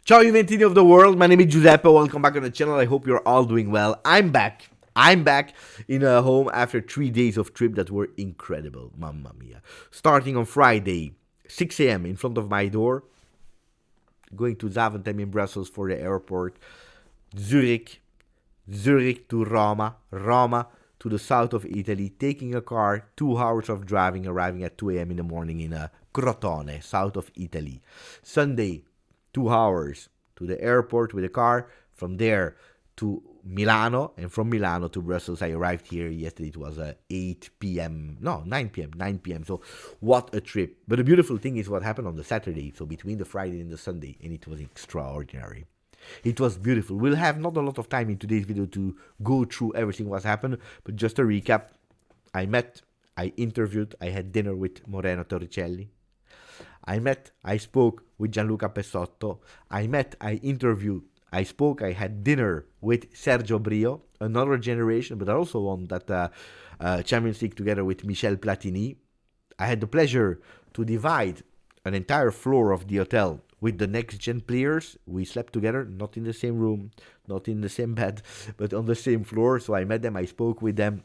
Ciao Juventini of the world, my name is Giuseppe, welcome back on the channel, I hope you're all doing well. I'm back in a home after 3 days of trip that were incredible, mamma mia. Starting on Friday, 6 a.m. in front of my door, going to Zaventem in Brussels for the airport, Zurich to Roma to the south of Italy, taking a car, 2 hours of driving, arriving at 2 a.m. in the morning in Crotone, south of Italy. Sunday, 2 hours to the airport with a car, from there to Milano, and from Milano to Brussels. I arrived here yesterday, it was 8 p.m. No, 9 p.m. So what a trip. But the beautiful thing is what happened on the Saturday, so between the Friday and the Sunday, and it was extraordinary. It was beautiful. We'll have not a lot of time in today's video to go through everything what's happened, but just a recap. I interviewed, I had dinner with Moreno Torricelli. I spoke with Gianluca Pessotto. I interviewed, I spoke, I had dinner with Sergio Brio, another generation, but I also won that Champions League together with Michel Platini. I had the pleasure to divide an entire floor of the hotel with the next-gen players. We slept together, not in the same room, not in the same bed, but on the same floor. So I met them, I spoke with them.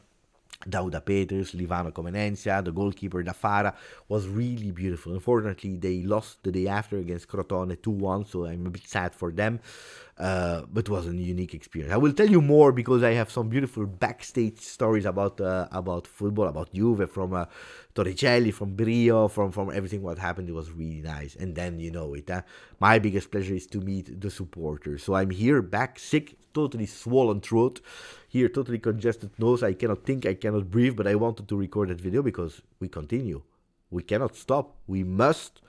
Dauda Peters, Livano Comenencia, the goalkeeper Dafara, was really beautiful. Unfortunately, they lost the day after against Crotone 2-1, so I'm a bit sad for them, but it was a unique experience. I will tell you more because I have some beautiful backstage stories about football, about Juve, from Torricelli, from Brio, from everything what happened. It was really nice. And then, you know it, my biggest pleasure is to meet the supporters. So I'm here, back, sick, totally swollen throat, here totally congested nose, I cannot think, I cannot breathe, but I wanted to record that video because we continue. We cannot stop. We must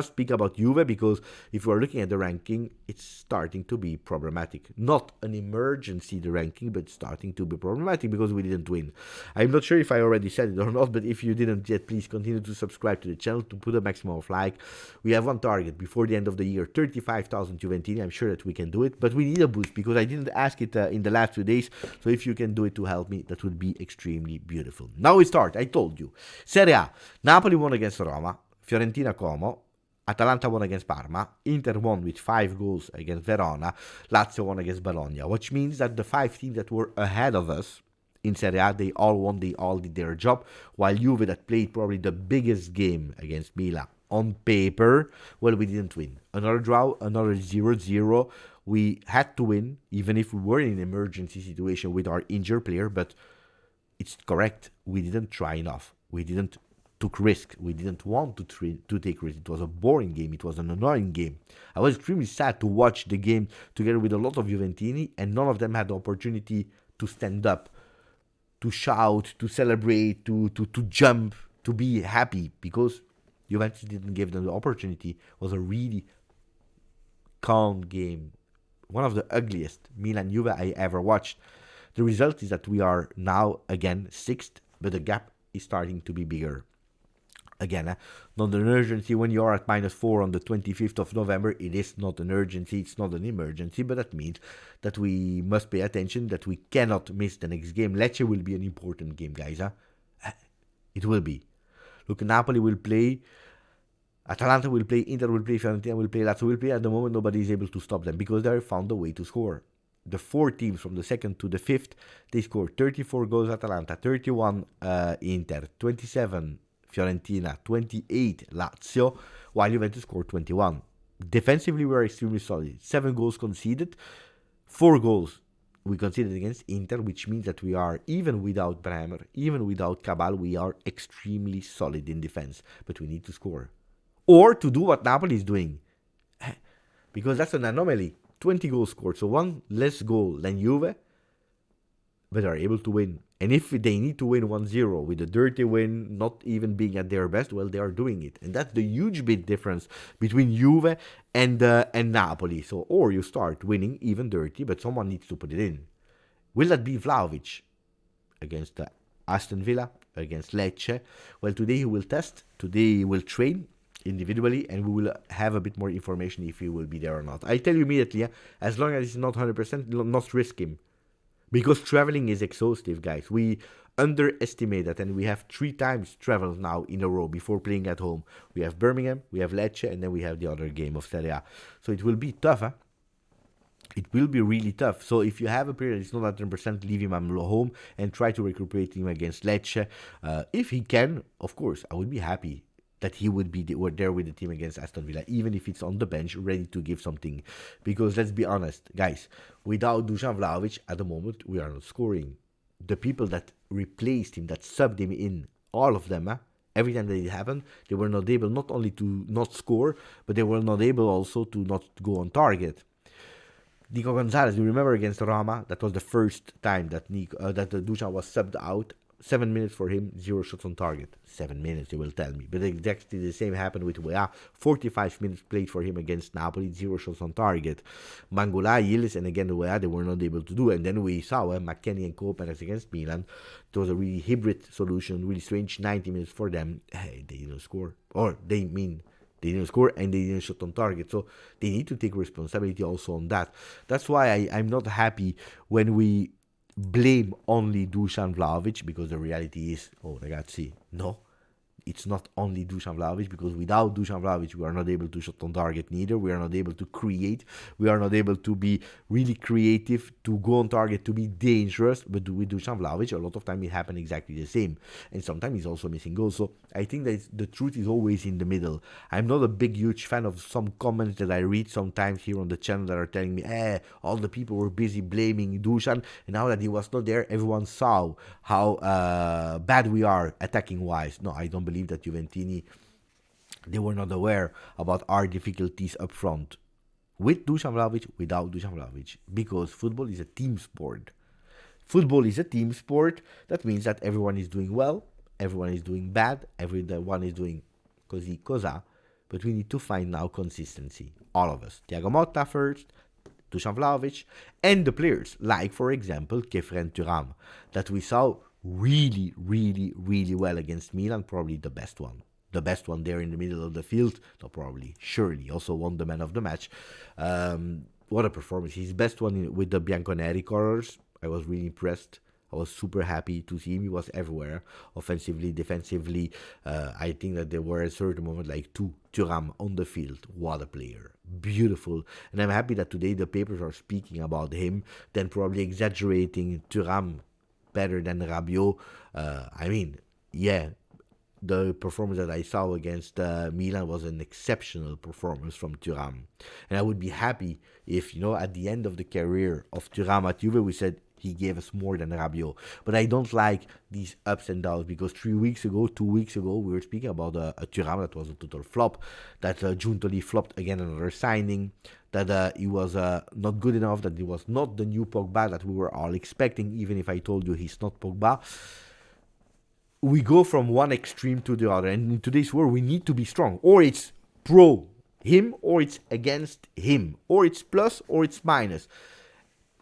speak about Juve, because if we are looking at the ranking, it's starting to be problematic. Not an emergency, the ranking, but starting to be problematic because we didn't win. I'm not sure if I already said it or not, but if you didn't yet, please continue to subscribe to the channel to put a maximum of like. We have one target before the end of the year, 35,000 Juventini. I'm sure that we can do it, but we need a boost because I didn't ask it in the last 2 days. So if you can do it to help me, that would be extremely beautiful. Now we start. I told you. Serie A. Napoli won against Roma. Fiorentina Como, Atalanta won against Parma, Inter won with 5 goals against Verona, Lazio won against Bologna, which means that the 5 teams that were ahead of us in Serie A, they all won, they all did their job, while Juve, that played probably the biggest game against Milan on paper, well, we didn't win. Another draw, another 0-0. We had to win, even if we were in an emergency situation with our injured player, but it's correct, we didn't try enough. We didn't took risk. We didn't want to take risk. It was a boring game. It was an annoying game. I was extremely sad to watch the game together with a lot of Juventini, and none of them had the opportunity to stand up, to shout, to celebrate, to jump, to be happy, because Juventus didn't give them the opportunity. It was a really calm game. One of the ugliest Milan-Juve I ever watched. The result is that we are now again 6th, but the gap is starting to be bigger. Again, not an urgency. When you are at -4 on the 25th of November, it is not an urgency, it's not an emergency, but that means that we must pay attention, that we cannot miss the next game. Lecce will be an important game, guys. It will be. Look, Napoli will play, Atalanta will play, Inter will play, Fiorentina will play, Lazio will play. At the moment, nobody is able to stop them because they have found a way to score. The 4 teams from the 2nd to the 5th, they scored 34 goals Atalanta, 31 Inter, 27 Fiorentina, 28 Lazio, while Juventus scored 21. Defensively, we are extremely solid. 7 goals conceded, 4 goals we conceded against Inter, which means that we are, even without Bremer, even without Cabal, we are extremely solid in defense. But we need to score. Or to do what Napoli is doing. Because that's an anomaly. 20 goals scored, so 1 less goal than Juve, but are able to win. And if they need to win 1-0 with a dirty win, not even being at their best, well, they are doing it. And that's the huge big difference between Juve and Napoli. So, or you start winning even dirty, but someone needs to put it in. Will that be Vlahovic against Aston Villa, against Lecce? Well, today he will test, today he will train individually, and we will have a bit more information if he will be there or not. I tell you immediately, as long as it's not 100%, not risk him. Because traveling is exhaustive, guys. We underestimate that, and we have 3 times travel now in a row before playing at home. We have Birmingham, we have Lecce, and then we have the other game of Serie A. So it will be tough, huh? It will be really tough. So if you have a player that is not 100%, leave him at home and try to recuperate him against Lecce. If he can, of course, I would be happy that he would be there with the team against Aston Villa, even if it's on the bench, ready to give something. Because let's be honest, guys, without Dusan Vlahovic, at the moment, we are not scoring. The people that replaced him, that subbed him in, all of them, every time that it happened, they were not able not only to not score, but they were not able also to not go on target. Nico Gonzalez, you remember against Roma? That was the first time that Dusan was subbed out. 7 minutes for him, 0 shots on target. 7 minutes, you will tell me. But exactly the same happened with Weah. 45 minutes played for him against Napoli, 0 shots on target. Mangula, Yilis, and again Weah, they were not able to do. And then we saw McKennie and Koopmeiners against Milan. It was a really hybrid solution, really strange 90 minutes for them. Hey, they didn't score. They didn't score and they didn't shoot on target. So they need to take responsibility also on that. That's why I'm not happy when we blame only Dusan Vlahovic, because the reality is, ragazzi, no. It's not only Dusan Vlahovic, because without Dusan Vlahovic, we are not able to shoot on target neither. We are not able to create. We are not able to be really creative, to go on target, to be dangerous. But with Dusan Vlahovic, a lot of time it happens exactly the same. And sometimes he's also missing goals. So I think that the truth is always in the middle. I'm not a huge fan of some comments that I read sometimes here on the channel that are telling me, all the people were busy blaming Dusan. And now that he was not there, everyone saw how bad we are attacking-wise. No, I don't believe that Juventini, they were not aware about our difficulties up front with Dusan Vlahovic, without Dusan Vlahovic, because football is a team sport. Football is a team sport. That means that everyone is doing well, everyone is doing bad, everyone is doing così cosa, but we need to find now consistency. All of us. Thiago Motta first, Dusan Vlahovic, and the players, like for example Kefren Thuram, that we saw really, really, really well against Milan, probably the best one. The best one there in the middle of the field. No, probably, surely. Also won the man of the match. What a performance. His best one with the Bianconeri colors. I was really impressed. I was super happy to see him. He was everywhere, offensively, defensively. I think that there were a certain moment like Thuram on the field. What a player. Beautiful. And I'm happy that today the papers are speaking about him, then probably exaggerating Thuram better than Rabiot. The performance that I saw against Milan was an exceptional performance from Thuram. And I would be happy if, at the end of the career of Thuram at Juve, we said he gave us more than Rabiot. But I don't like these ups and downs, because 2 weeks ago, we were speaking about a Thuram that was a total flop, that Giuntoli flopped again another signing, that he was not good enough, that he was not the new Pogba that we were all expecting, even if I told you he's not Pogba. We go from one extreme to the other, and in today's world, we need to be strong. Or it's pro him, or it's against him, or it's plus, or it's minus.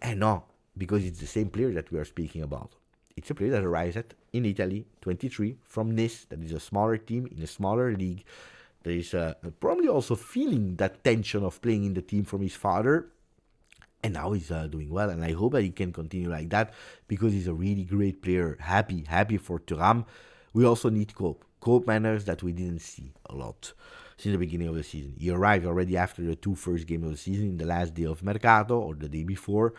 And no, because it's the same player that we are speaking about. It's a player that arrives in Italy, 23, from Nice, that is a smaller team in a smaller league. There is probably also feeling that tension of playing in the team from his father. And now he's doing well, and I hope that he can continue like that, because he's a really great player. Happy for Thuram. We also need Koopmeiners that we didn't see a lot since the beginning of the season. He arrived already after the 2 first games of the season, in the last day of Mercato, or the day before.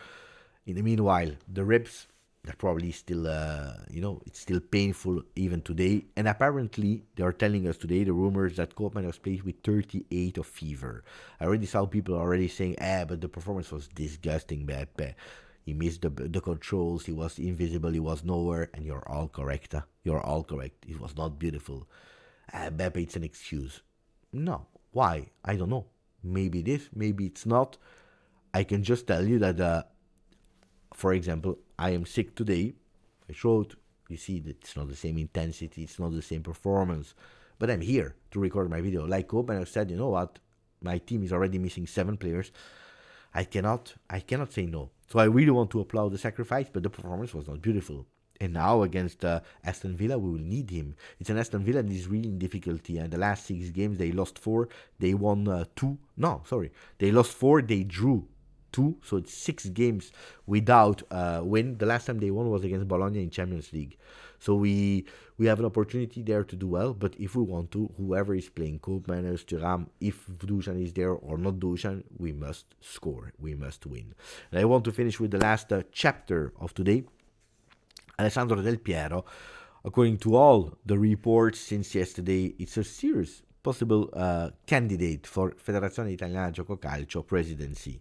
In the meanwhile, the ribs, that probably still, it's still painful even today. And apparently, they are telling us today, the rumors, that Koopmeiners plays with 38 of fever. I already saw people already saying, but the performance was disgusting, Beppe. He missed the controls, he was invisible, he was nowhere, and you're all correct. You're all correct. It was not beautiful. Beppe, it's an excuse. No. Why? I don't know. Maybe it is, maybe it's not. I can just tell you that, for example, I am sick today. I showed, you see that it's not the same intensity, it's not the same performance. But I'm here to record my video. Like Koopmeiners said, you know what? My team is already missing 7 players. I cannot say no. So I really want to applaud the sacrifice, but the performance was not beautiful. And now against Aston Villa, we will need him. It's an Aston Villa that is really in difficulty. And the last 6 games, they lost 4. They won 2. No, sorry. They lost 4. They drew 2, so it's 6 games without win. The last time they won was against Bologna in Champions League. So we have an opportunity there to do well, but if we want to, whoever is playing, Koopmeiners, Thuram, if Dusan is there or not Dusan, we must score, we must win. And I want to finish with the last chapter of today. Alessandro Del Piero, according to all the reports since yesterday, it's a serious possible candidate for Federazione Italiana Gioco Calcio presidency.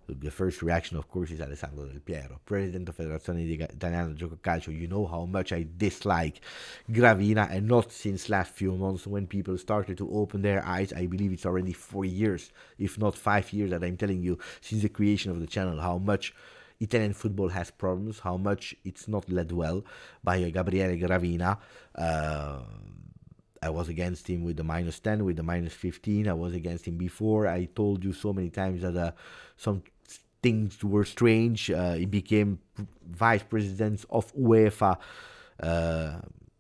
The first reaction, of course, is Alessandro Del Piero, president of Federazione Italiana Gioco Calcio. You know how much I dislike Gravina, and not since last few months when people started to open their eyes. I believe it's already 4 years, if not 5 years, that I'm telling you since the creation of the channel how much Italian football has problems, how much it's not led well by Gabriele Gravina. I was against him with the -10, with the -15. I was against him before. I told you so many times that some things were strange. He became vice president of UEFA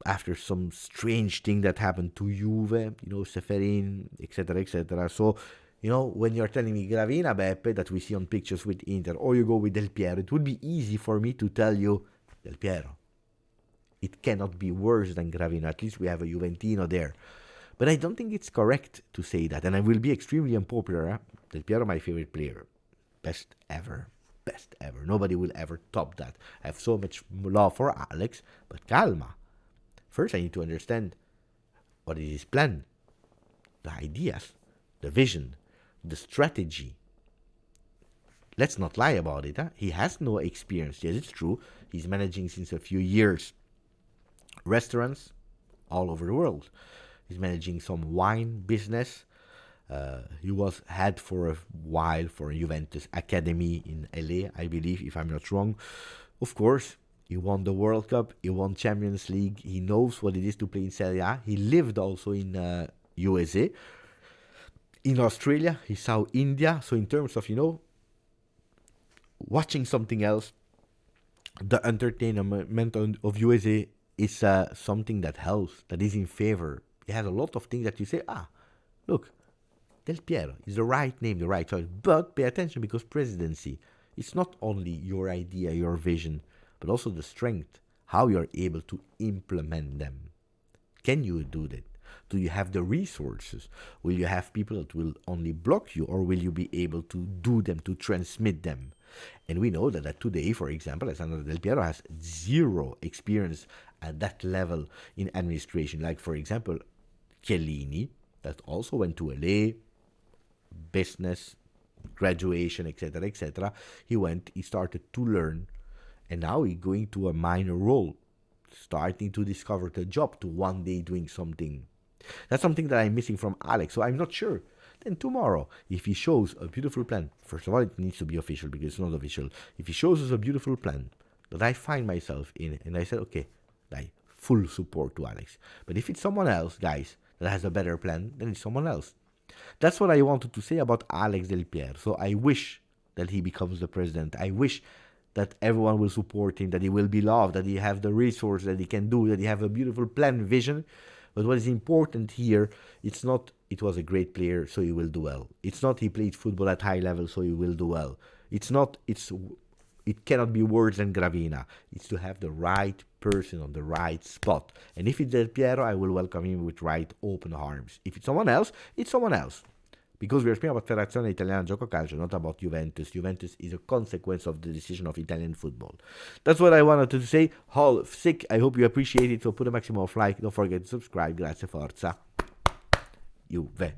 after some strange thing that happened to Juve, Seferin, etc., etc. So, when you're telling me Gravina, Beppe, that we see on pictures with Inter, or you go with Del Piero, it would be easy for me to tell you, Del Piero, it cannot be worse than Gravina. At least we have a Juventino there. But I don't think it's correct to say that, and I will be extremely unpopular. Del Piero, my favorite player. Best ever. Best ever. Nobody will ever top that. I have so much love for Alex, but calma. First, I need to understand what is his plan, the ideas, the vision, the strategy. Let's not lie about it. He has no experience. Yes, it's true. He's managing since a few years restaurants all over the world. He's managing some wine business. He was head for a while for a Juventus academy in LA, I believe, if I'm not wrong. Of course, he won the World Cup. He won Champions League. He knows what it is to play in Serie A. He lived also in USA. In Australia, he saw India. So in terms of, watching something else, the entertainment of USA is something that helps, that is in favor. He has a lot of things that you say, look, Del Piero is the right name, the right choice. But pay attention, because presidency, it's not only your idea, your vision, but also the strength, how you're able to implement them. Can you do that? Do you have the resources? Will you have people that will only block you, or will you be able to do them, to transmit them? And we know that today, for example, Alessandro Del Piero has zero experience at that level in administration. Like, for example, Chiellini, that also went to LA, business, graduation, etc., etc. He started to learn, and now he's going to a minor role, starting to discover the job, to one day doing something. That's something that I'm missing from Alex, so I'm not sure. Then tomorrow, if he shows a beautiful plan, first of all, it needs to be official, because it's not official. If he shows us a beautiful plan that I find myself in, and I said, okay, like, full support to Alex. But if it's someone else, guys, that has a better plan, then it's someone else. That's what I wanted to say about Alex Del Piero. So I wish that he becomes the president. I wish that everyone will support him, that he will be loved, that he have the resources that he can do, that he have a beautiful plan, vision. But what is important here, it's not it was a great player, so he will do well. It's not he played football at high level, so he will do well. It cannot be worse than Gravina. It's to have the right person on the right spot. And if it's Del Piero, I will welcome him with right open arms. If it's someone else, it's someone else. Because we are speaking about Federazione Italiana Gioco Calcio, not about Juventus. Juventus is a consequence of the decision of Italian football. That's what I wanted to say. All sick. I hope you appreciate it. So put a maximum of like. Don't forget to subscribe. Grazie, forza. Juve.